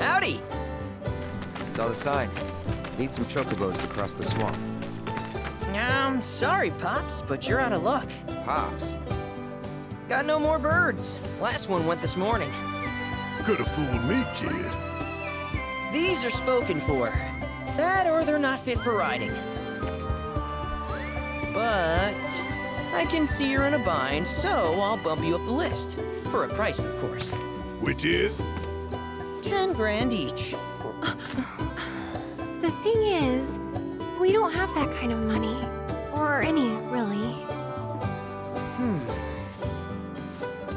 Howdy! Saw the sign. Need some chocobos to cross the swamp. Sorry, Pops, but you're out of luck. Pops. Got no more birds. Last one went this morning. Could've fooled me, kid. These are spoken for. That or they're not fit for riding. But I can see you're in a bind, so I'll bump you up the list. For a price, of course. Which is? 10 grand each. The thing is, we don't have that kind of money. Or any, really.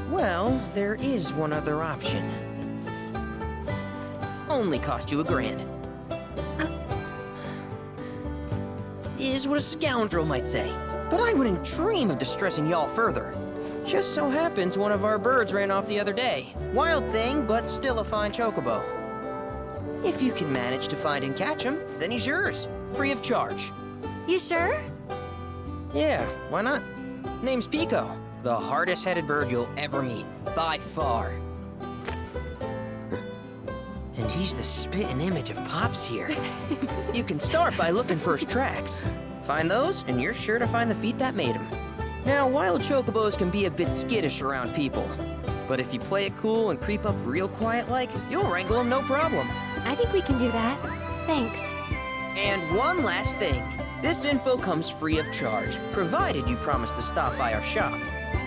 Well, there is one other option. Only cost you $1,000. Is what a scoundrel might say. But I wouldn't dream of distressing y'all further. Just so happens one of our birds ran off the other day. Wild thing, but still a fine chocobo. If you can manage to find and catch him, then he's yours. Free of charge. You sure? Yeah, why not? Name's Pico. The hardest-headed bird you'll ever meet. By far. And he's the spitting image of Pops here. You can start by looking for his tracks. Find those, and you're sure to find the feet that made him. Now, wild chocobos can be a bit skittish around people. But if you play it cool and creep up real quiet-like, you'll wrangle them no problem. I think we can do that. Thanks. And one last thing. This info comes free of charge, provided you promise to stop by our shop.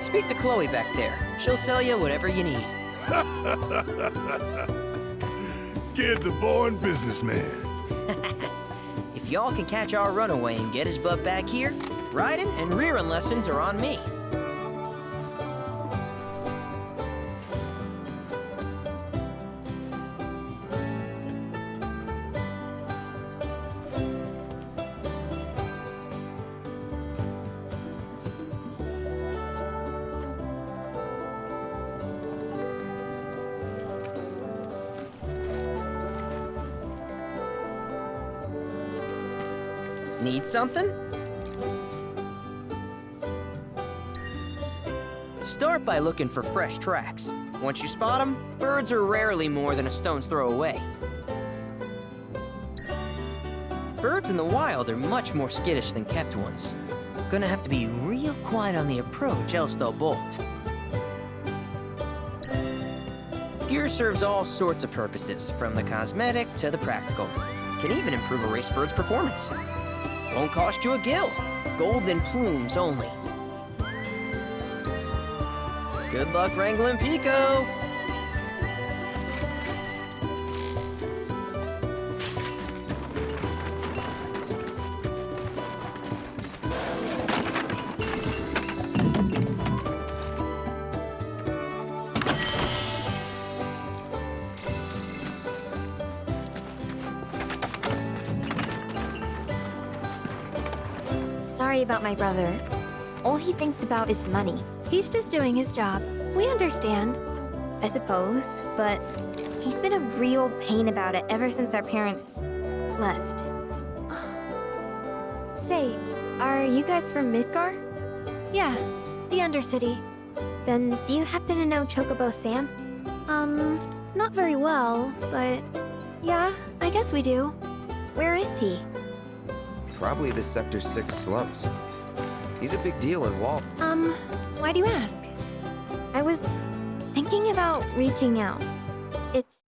Speak to Chloe back there. She'll sell you whatever you need. Kid's a born businessman. If y'all can catch our runaway and get his butt back here, riding and rearing lessons are on me. Need something? Start by looking for fresh tracks. Once you spot them, birds are rarely more than a stone's throw away. Birds in the wild are much more skittish than kept ones. Gonna have to be real quiet on the approach, else they'll bolt. Gear serves all sorts of purposes, from the cosmetic to the practical. Can even improve a race bird's performance. Won't cost you a gill. Golden plumes only. Good luck wrangling Pico. Sorry about my brother. All he thinks about is money. He's just doing his job. We understand. I suppose, but he's been a real pain about it ever since our parents left. Say, are you guys from Midgar? Yeah, the Undercity. Then do you happen to know Chocobo Sam? Not very well, but yeah, I guess we do. Where is he? Probably the Sector 6 slums. He's a big deal in Walt. Why do you ask? I was thinking about reaching out. It's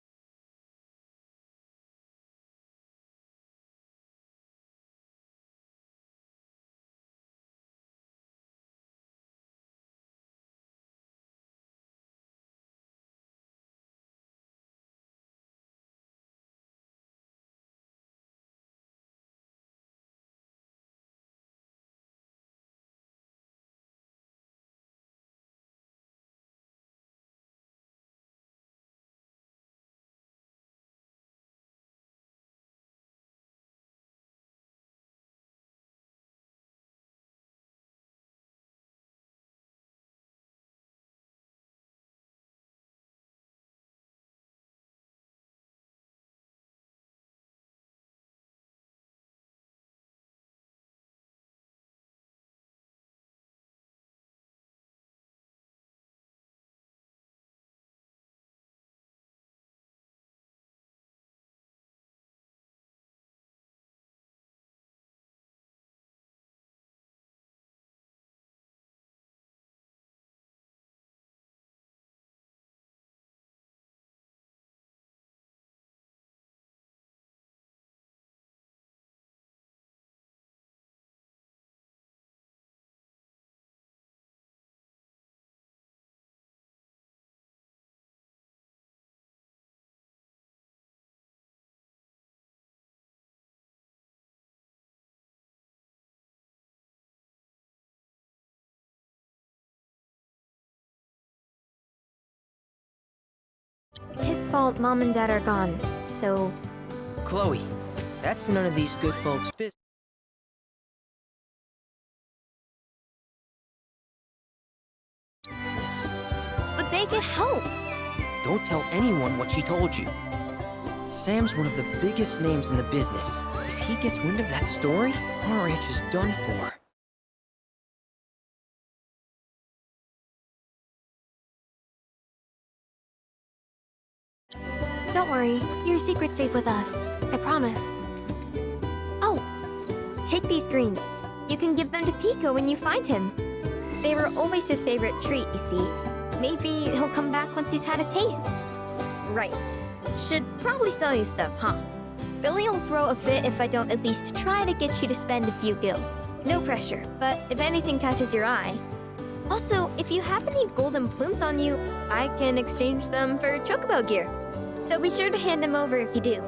whose fault Mom and Dad are gone, so... Chloe, that's none of these good folks' business. But they get help! Don't tell anyone what she told you. Sam's one of the biggest names in the business. If he gets wind of that story, our ranch is done for. Don't worry, your secret's safe with us. I promise. Oh! Take these greens. You can give them to Pico when you find him. They were always his favorite treat, you see. Maybe he'll come back once he's had a taste. Right. Should probably sell you stuff, huh? Billy will throw a fit if I don't at least try to get you to spend a few gil. No pressure, but if anything catches your eye. Also, if you have any golden plumes on you, I can exchange them for chocobo gear. So be sure to hand them over if you do.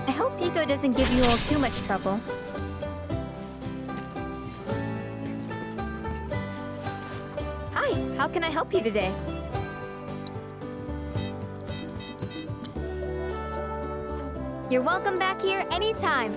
I hope Pico doesn't give you all too much trouble. Hi, how can I help you today? You're welcome back here anytime.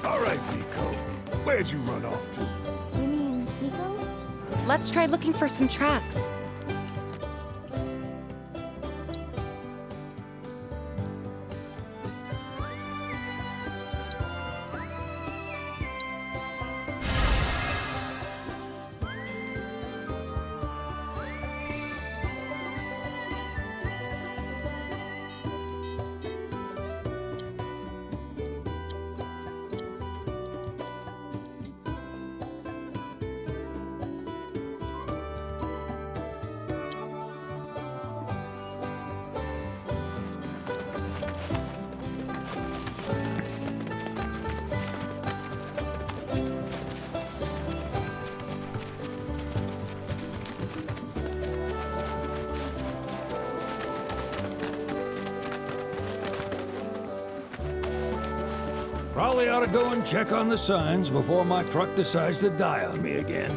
All right, Pico. Where'd you run off to? You mean Pico? Let's try looking for some tracks. Probably ought to go and check on the signs before my truck decides to die on me again.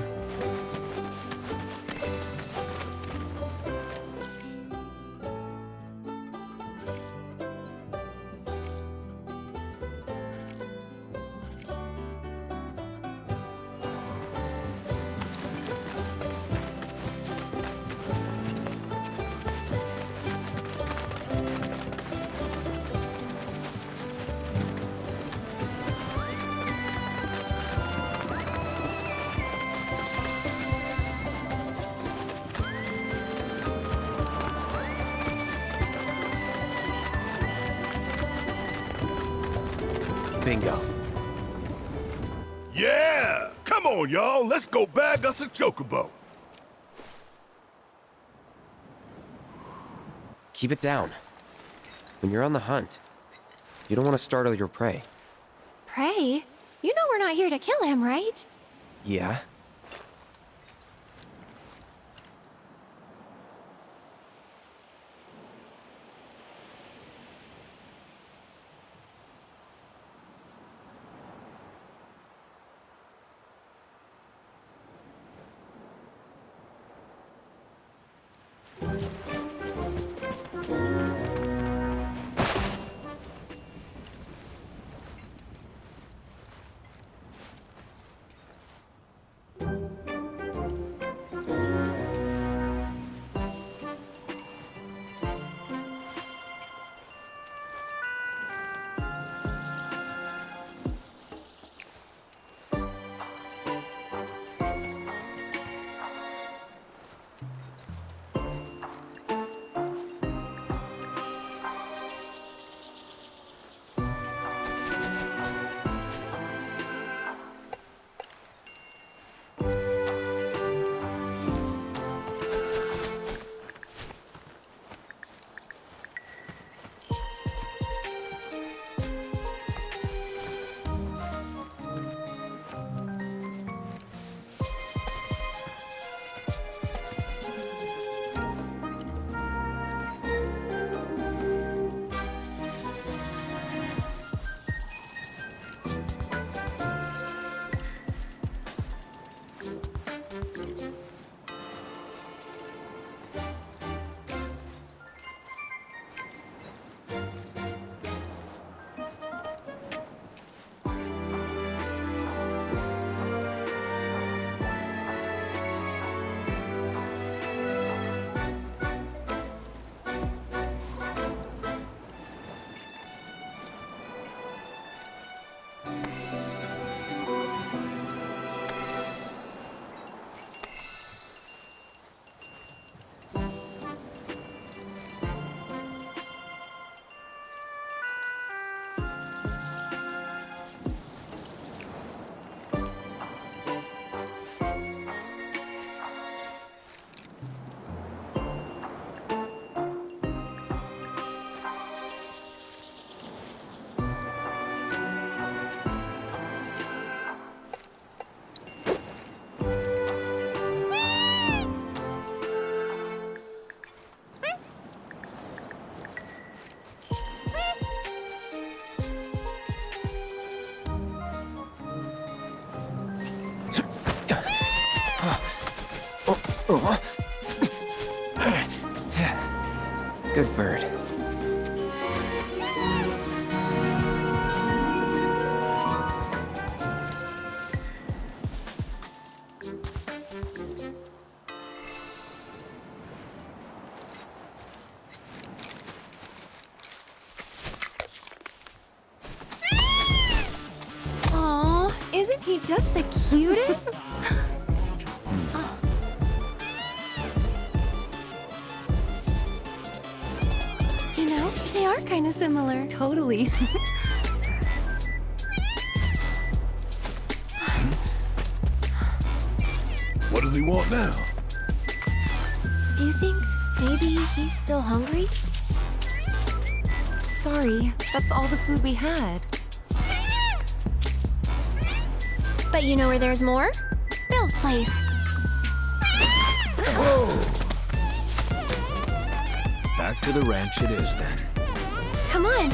Bingo. Yeah! Come on, y'all. Let's go bag us a chocobo. Keep it down. When you're on the hunt, you don't want to startle your prey. Prey? You know we're not here to kill him, right? Yeah? Good bird. Aw, isn't he just the cutest? You know, they are kind of similar. Totally. What does he want now? Do you think maybe he's still hungry? Sorry, that's all the food we had. But you know where there's more? Bill's place. Back to the ranch it is then. Come on.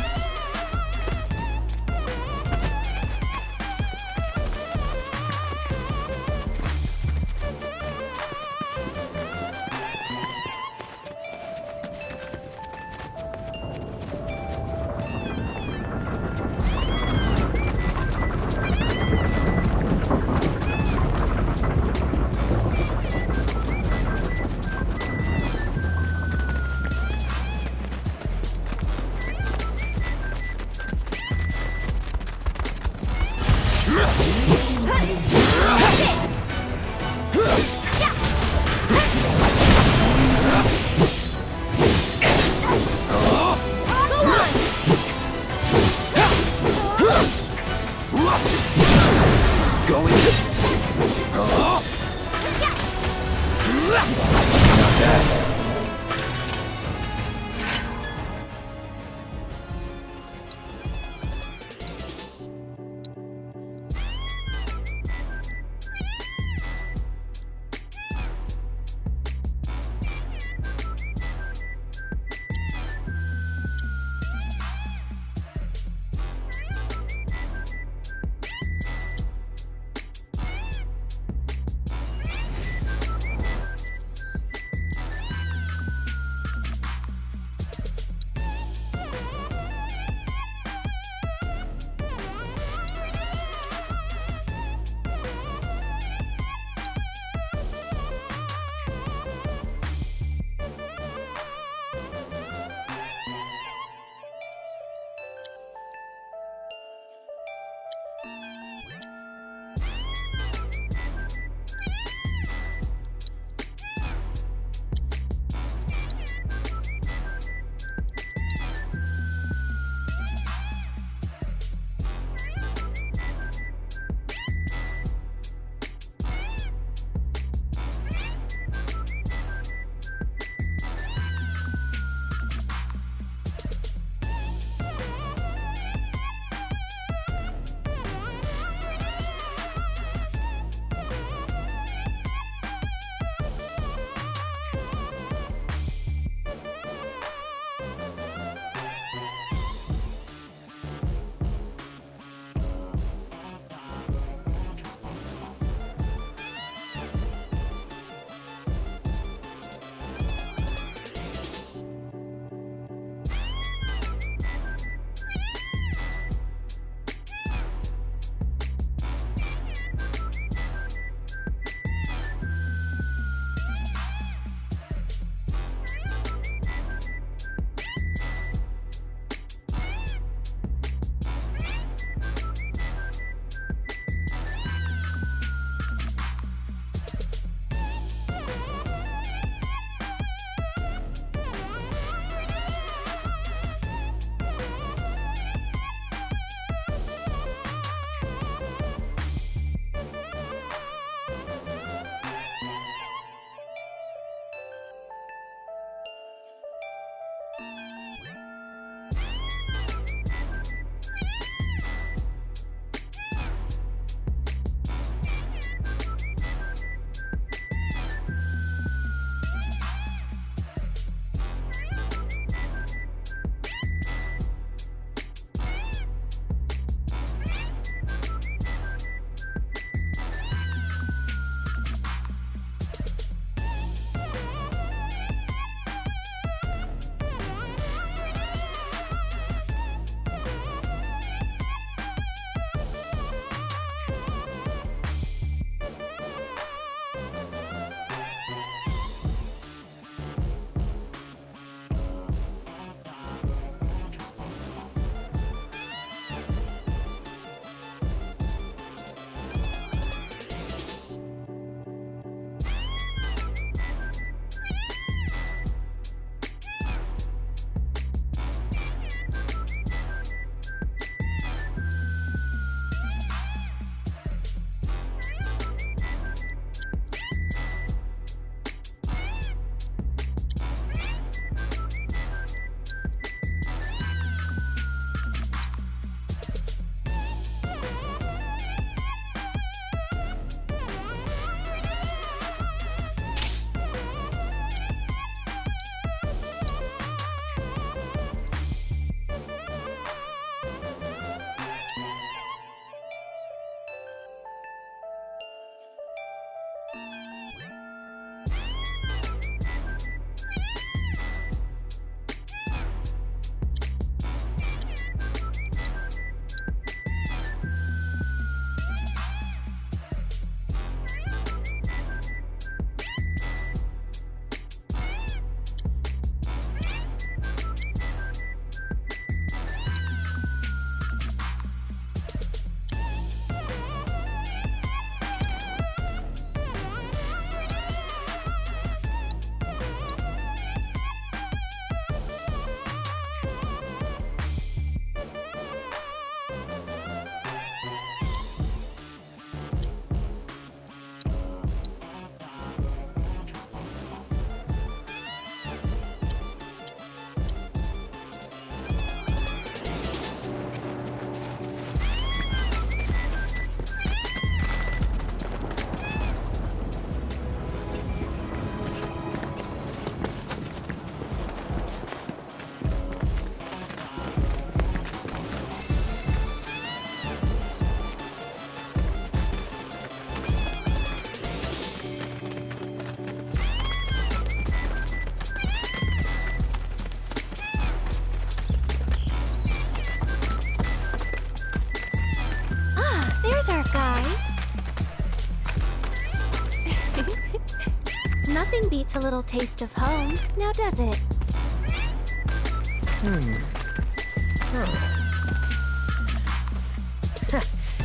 Nothing beats a little taste of home, now does it?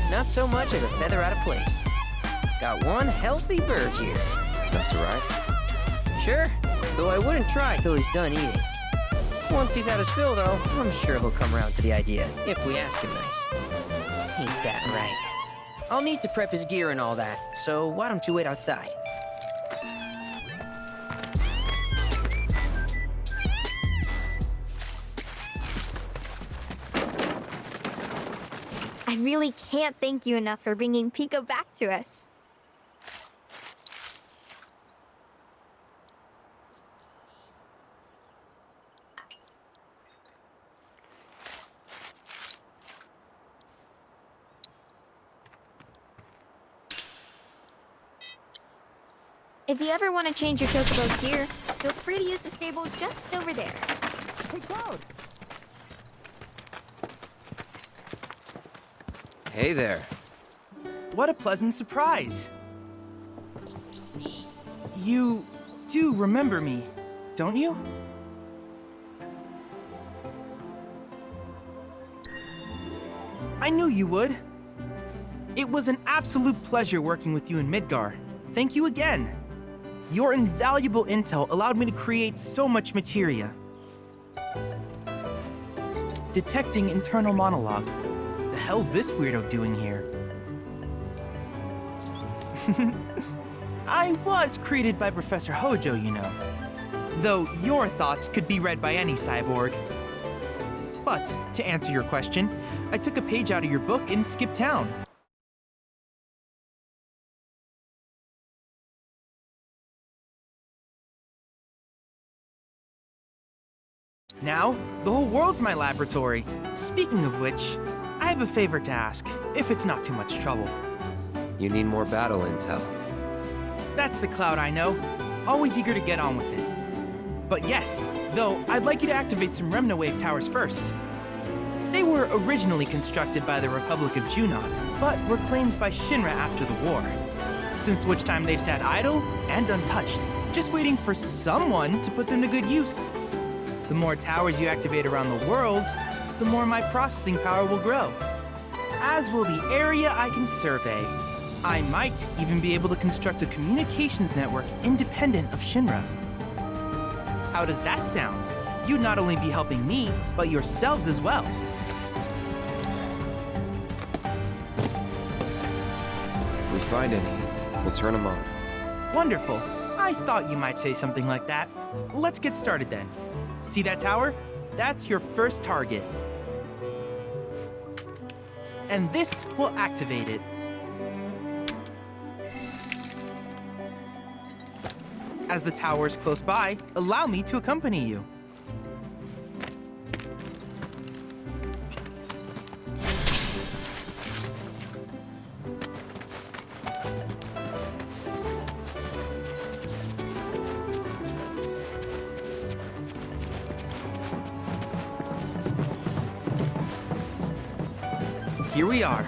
Not so much as a feather out of place. Got one healthy bird here. Enough to ride? Sure, though I wouldn't try till he's done eating. Once he's had his fill, though, I'm sure he'll come around to the idea, if we ask him nice. Ain't that right? I'll need to prep his gear and all that, so why don't you wait outside? I really can't thank you enough for bringing Pico back to us. If you ever want to change your Chocobo's gear, feel free to use the stable just over there. Hey, Cloud! Hey there. What a pleasant surprise! You do remember me, don't you? I knew you would. It was an absolute pleasure working with you in Midgar. Thank you again. Your invaluable intel allowed me to create so much materia. Detecting internal monologue. The hell's this weirdo doing here? I was created by Professor Hojo, you know. though your thoughts could be read by any cyborg. But, to answer your question, I took a page out of your book and skipped town. Now, the whole world's my laboratory. Speaking of which, I have a favor to ask, if it's not too much trouble. You need more battle intel. That's the Cloud I know. Always eager to get on with it. But yes, though, I'd like you to activate some Remna Wave towers first. They were originally constructed by the Republic of Junon, but were claimed by Shinra after the war. Since which time they've sat idle and untouched, just waiting for someone to put them to good use. The more towers you activate around the world, the more my processing power will grow. As will the area I can survey. I might even be able to construct a communications network independent of Shinra. How does that sound? You'd not only be helping me, but yourselves as well. If we find any, we'll turn them on. Wonderful. I thought you might say something like that. Let's get started then. See that tower? That's your first target. And this will activate it. As the tower is close by, allow me to accompany you. Here we are.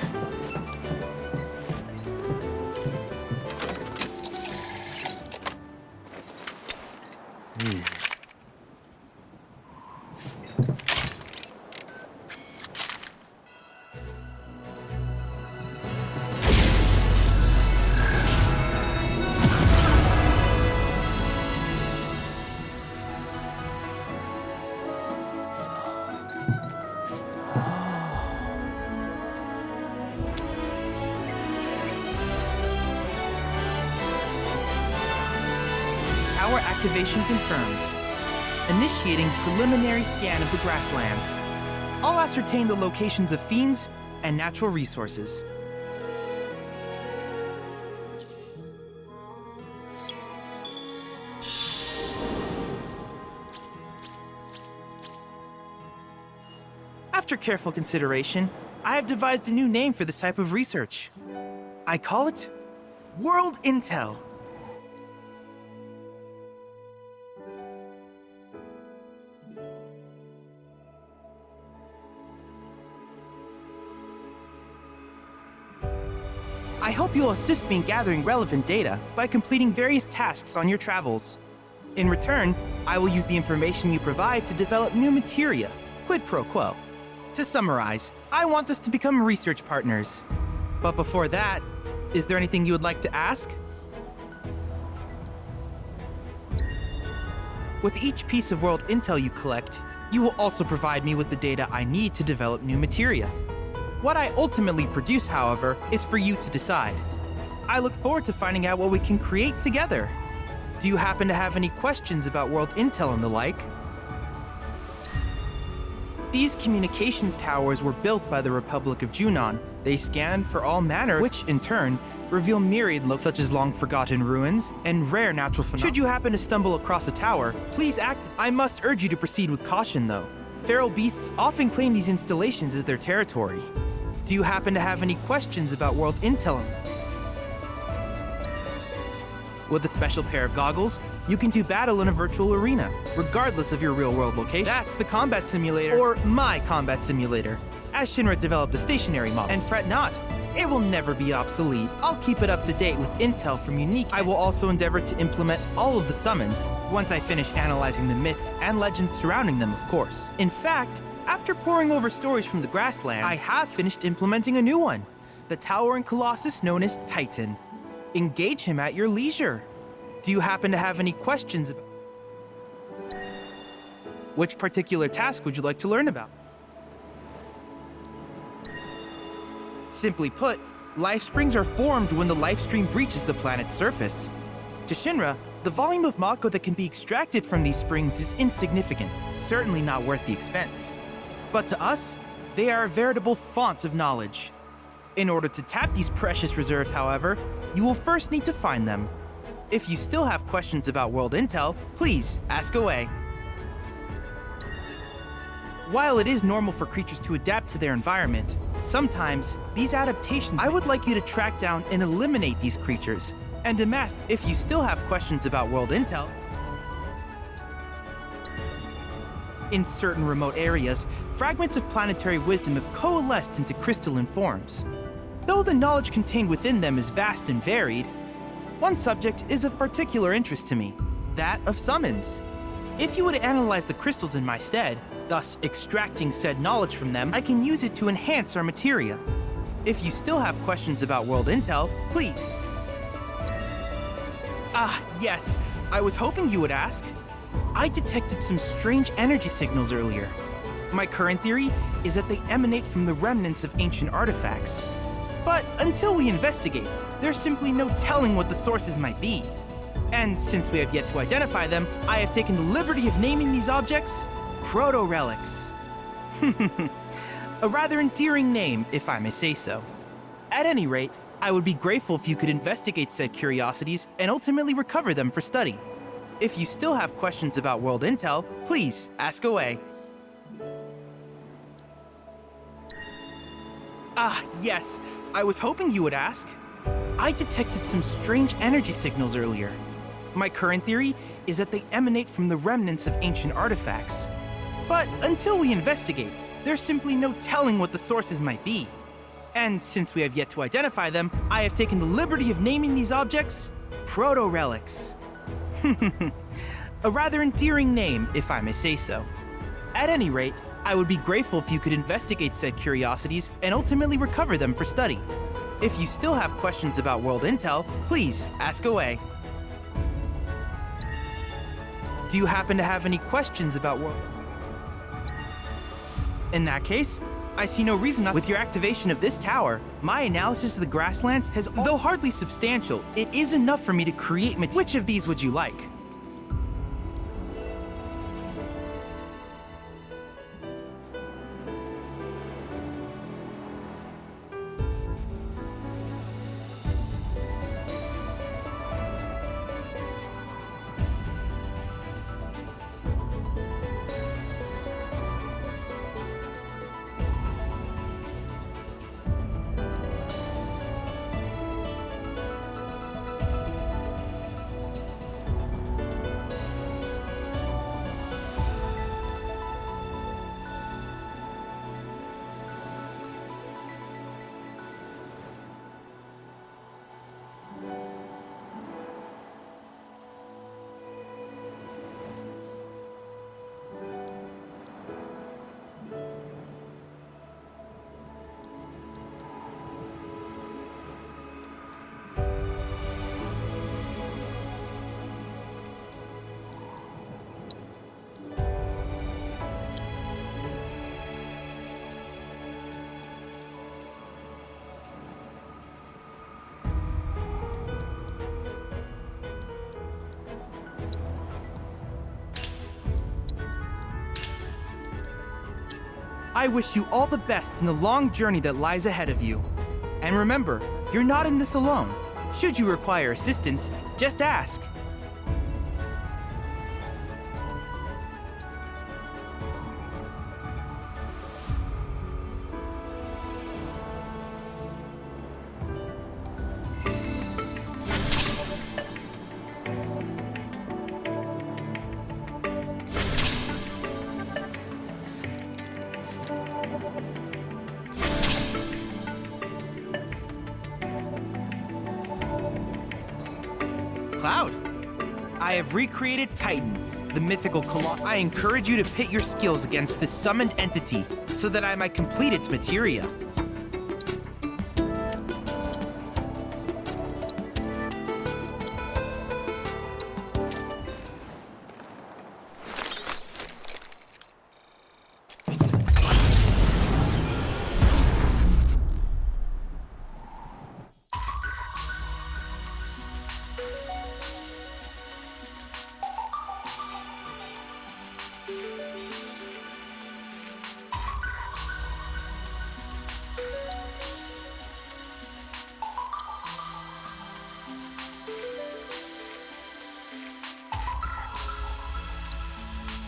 Tower activation confirmed. Initiating preliminary scan of the grasslands. I'll ascertain the locations of fiends and natural resources. After careful consideration, I have devised a new name for this type of research. I call it World Intel. I hope you'll assist me in gathering relevant data by completing various tasks on your travels. In return, I will use the information you provide to develop new materia, quid pro quo. To summarize, I want us to become research partners. But before that, is there anything you would like to ask? With each piece of world intel you collect, you will also provide me with the data I need to develop new materia. What I ultimately produce, however, is for you to decide. I look forward to finding out what we can create together. Do you happen to have any questions about world intel and the like? These communications towers were built by the Republic of Junon. They scan for all manner, which in turn reveal myriad looks such as long-forgotten ruins and rare natural phenomena. Should you happen to stumble across a tower, please act. I must urge you to proceed with caution, though. Feral beasts often claim these installations as their territory. Do you happen to have any questions about world intel? With a special pair of goggles, you can do battle in a virtual arena, regardless of your real-world location. That's the combat simulator, or my combat simulator, as Shinra developed a stationary model. And fret not, it will never be obsolete. I'll keep it up to date with intel from unique. I will also endeavor to implement all of the summons, once I finish analyzing the myths and legends surrounding them, of course. In fact, after poring over stories from the grasslands, I have finished implementing a new one, the towering colossus known as Titan. Engage him at your leisure. Do you happen to have any questions about which particular task would you like to learn about? Simply put, life springs are formed when the life stream breaches the planet's surface. To Shinra, The volume of Mako that can be extracted from these springs is insignificant, certainly not worth the expense. But to us, they are a veritable font of knowledge. In order to tap these precious reserves, however, you will first need to find them. If you still have questions about World Intel, please ask away. While it is normal for creatures to adapt to their environment, sometimes these adaptations, I would like you to track down and eliminate these creatures and amass. If you still have questions about World Intel, in certain remote areas, fragments of planetary wisdom have coalesced into crystalline forms. Though the knowledge contained within them is vast and varied, one subject is of particular interest to me, that of summons. If you would analyze the crystals in my stead, thus extracting said knowledge from them, I can use it to enhance our materia. If you still have questions about World Intel, please. Ah, yes, I was hoping you would ask. I detected some strange energy signals earlier. My current theory is that they emanate from the remnants of ancient artifacts. But until we investigate, there's simply no telling what the sources might be. And since we have yet to identify them, I have taken the liberty of naming these objects proto-relics. A rather endearing name, if I may say so. At any rate, I would be grateful if you could investigate said curiosities and ultimately recover them for study. If you still have questions about World Intel, please ask away. Ah, yes, I was hoping you would ask. I detected some strange energy signals earlier. My current theory is that they emanate from the remnants of ancient artifacts. But until we investigate, there's simply no telling what the sources might be. And since we have yet to identify them, I have taken the liberty of naming these objects proto-relics. A rather endearing name, if I may say so. At any rate, I would be grateful if you could investigate said curiosities and ultimately recover them for study. If you still have questions about World Intel, please ask away. Do you happen to have any questions about World? In that case, I see no reason not. With your activation of this tower, my analysis of the grasslands has, though hardly substantial, it is enough for me to create material. Which of these would you like? I wish you all the best in the long journey that lies ahead of you. And remember, you're not in this alone. Should you require assistance, just ask. Cloud, I have recreated Titan, the mythical colossus. I encourage you to pit your skills against this summoned entity so that I might complete its materia.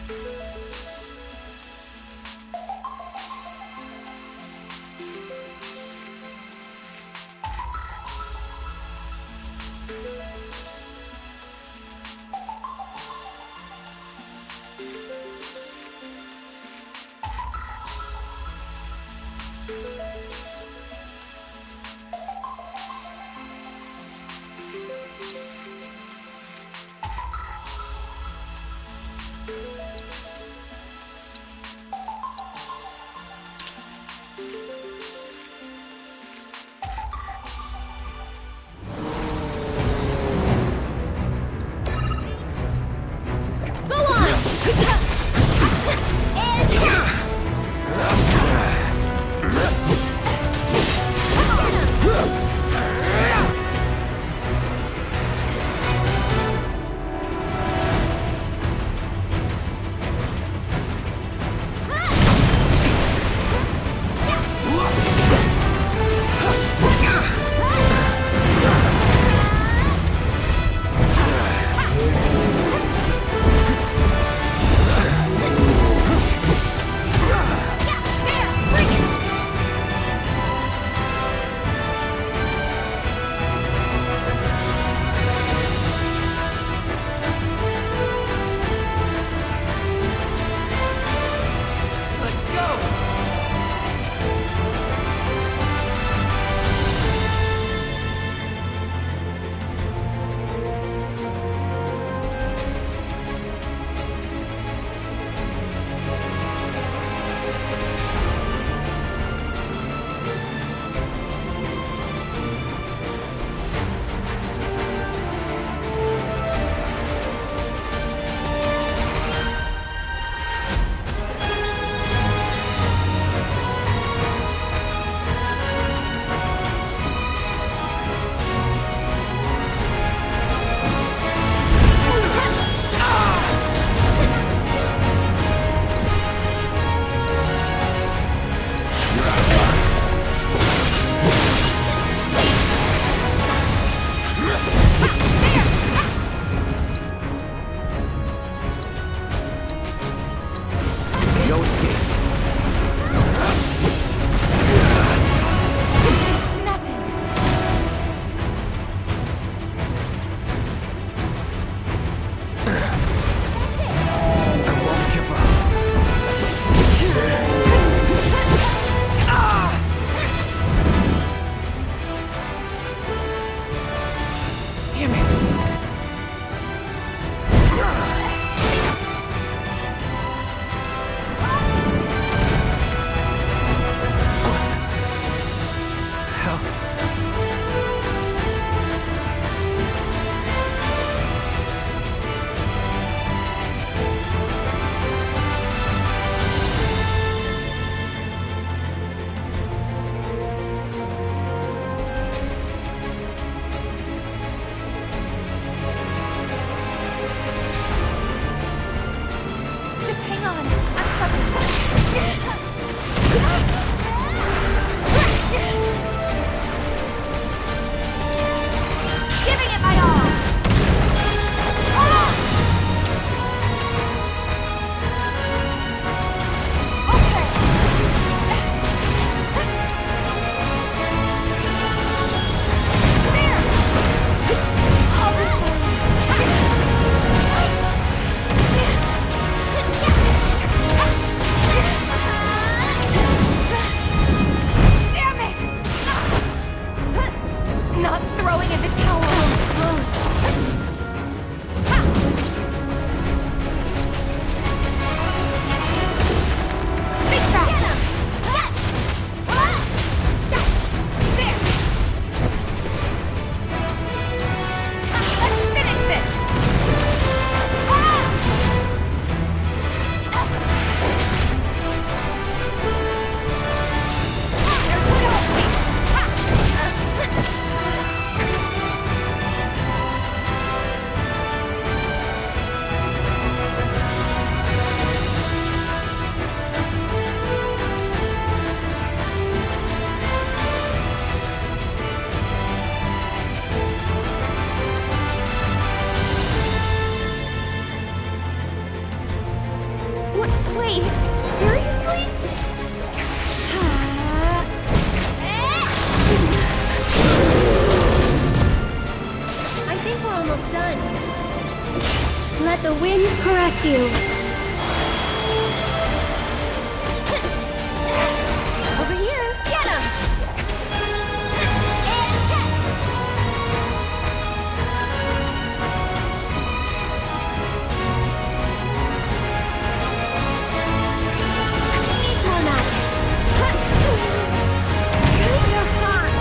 Go on! Wait, seriously? I think we're almost done. Let the winds caress you. Over here. Get him! Needs more magic. Your heart.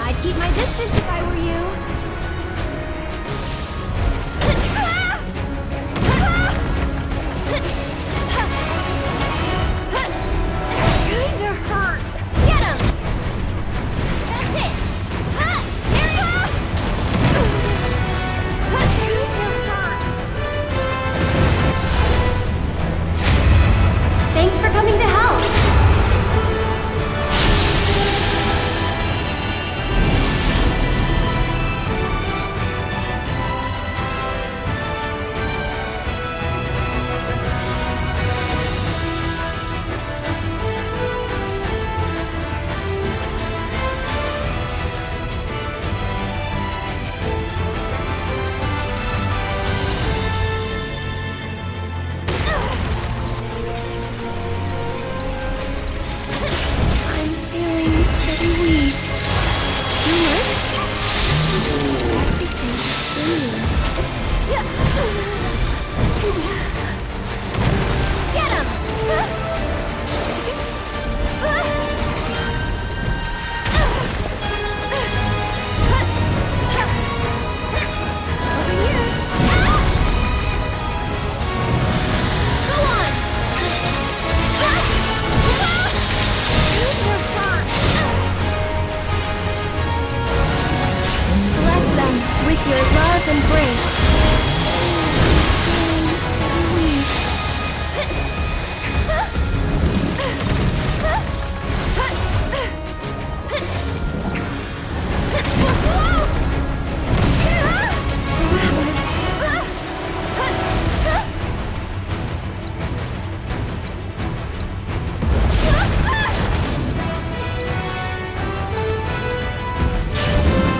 I'd keep my distance if I were you. Kinda hurt. Get him! That's it! Here you are! Kinda hurt. Thanks for coming to help. I'm feeling pretty weak. Too much? Get him! Over here. Go on! Bless them with your love and grace.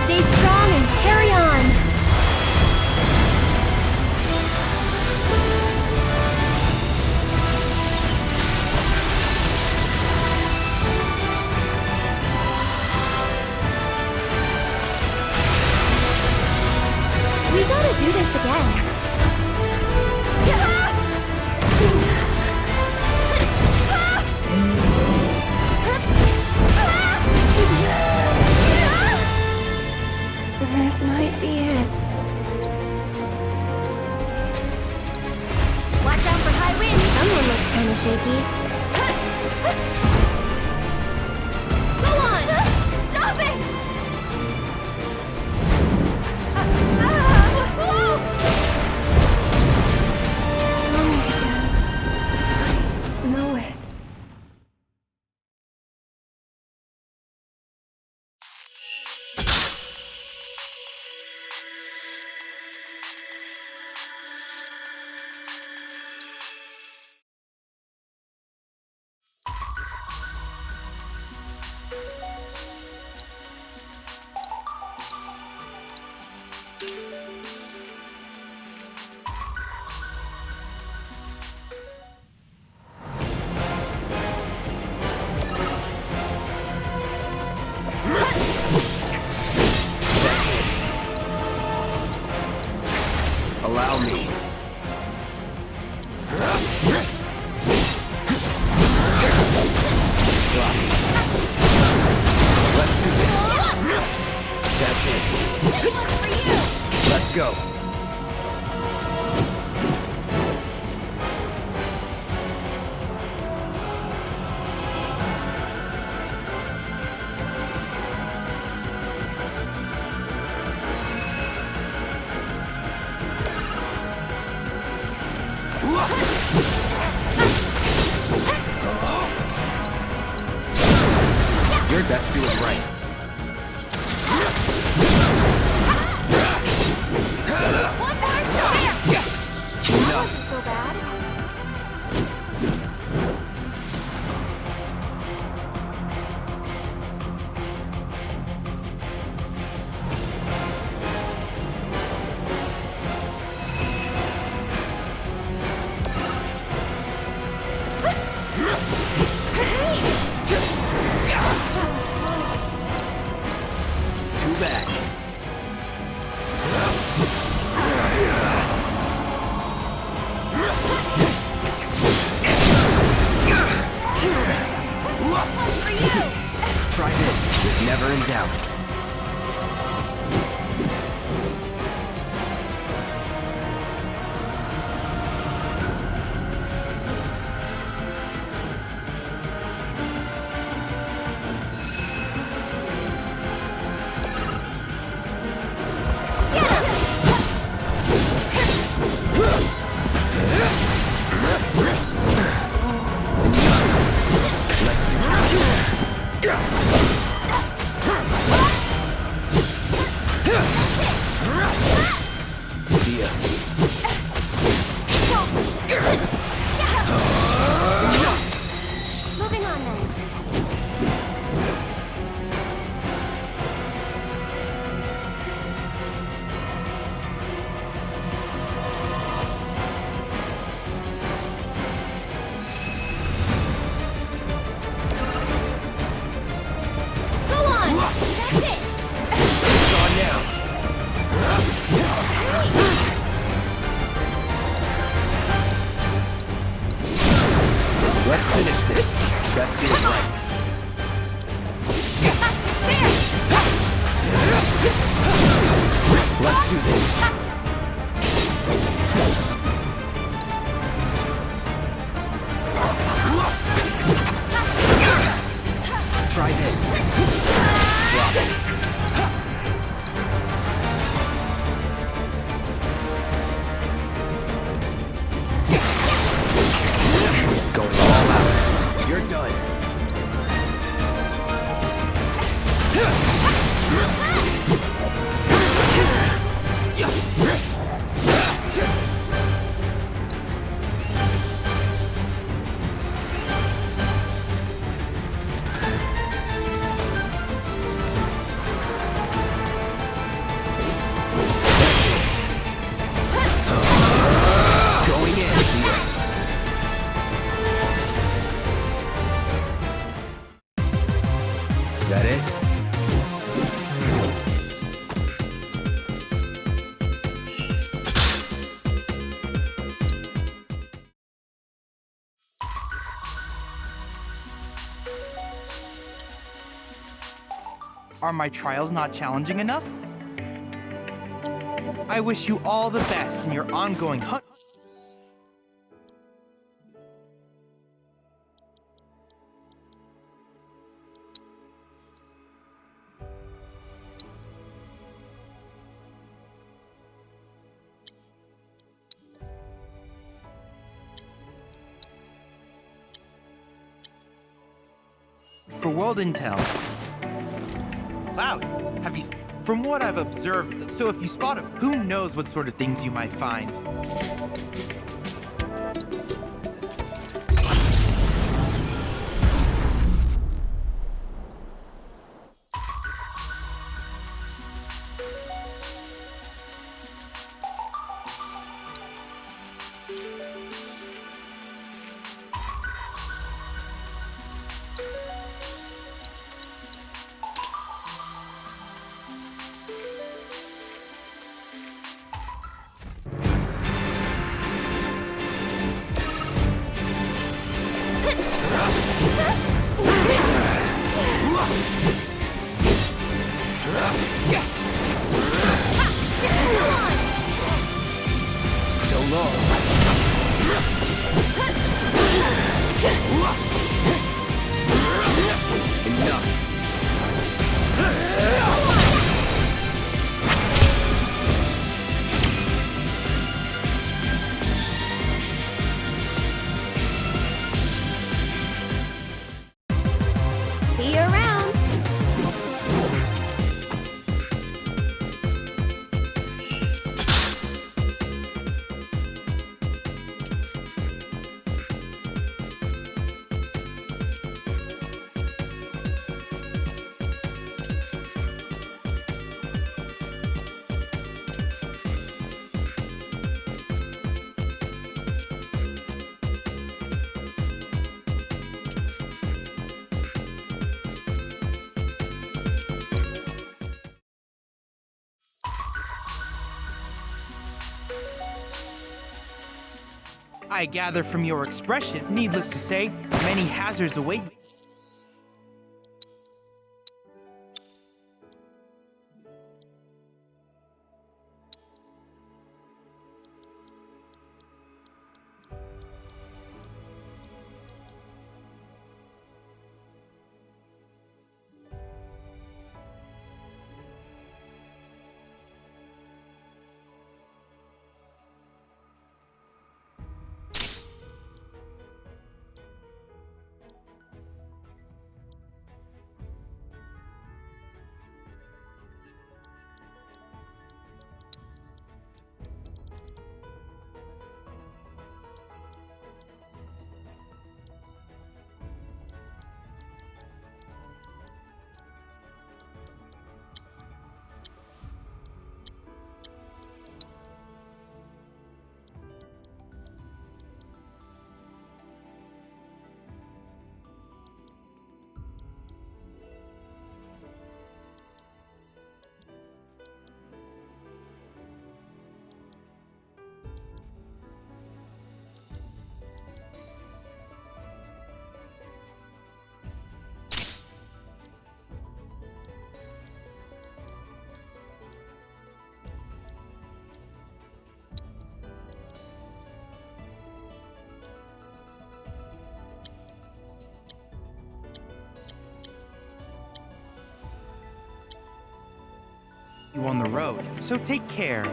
Stay strong and carry on. We gotta do this again. This might be it. Watch out for high winds. Someone looks kind of shaky. Go on! Stop it! Oh my God. I know it. Allow me. Let's do this. That's it. This one's for you! Let's go. You're best doing right. Too bad. Try this. It's never in doubt. Moving on then. Go on! That's it! It's on now. Let's finish this. Best get it right. Let's do this. Try this. Drop it. Going all out. You're done. Going in. That it? Are my trials not challenging enough? I wish you all the best in your ongoing hunt. For world intel. Cloud, have you... From what I've observed, so if you spot it, who knows what sort of things you might find? I gather from your expression, needless to say, many hazards await you. You on the road, so take care.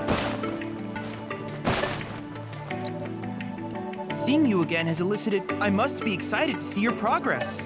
Seeing you again has elicited, I must be excited to see your progress.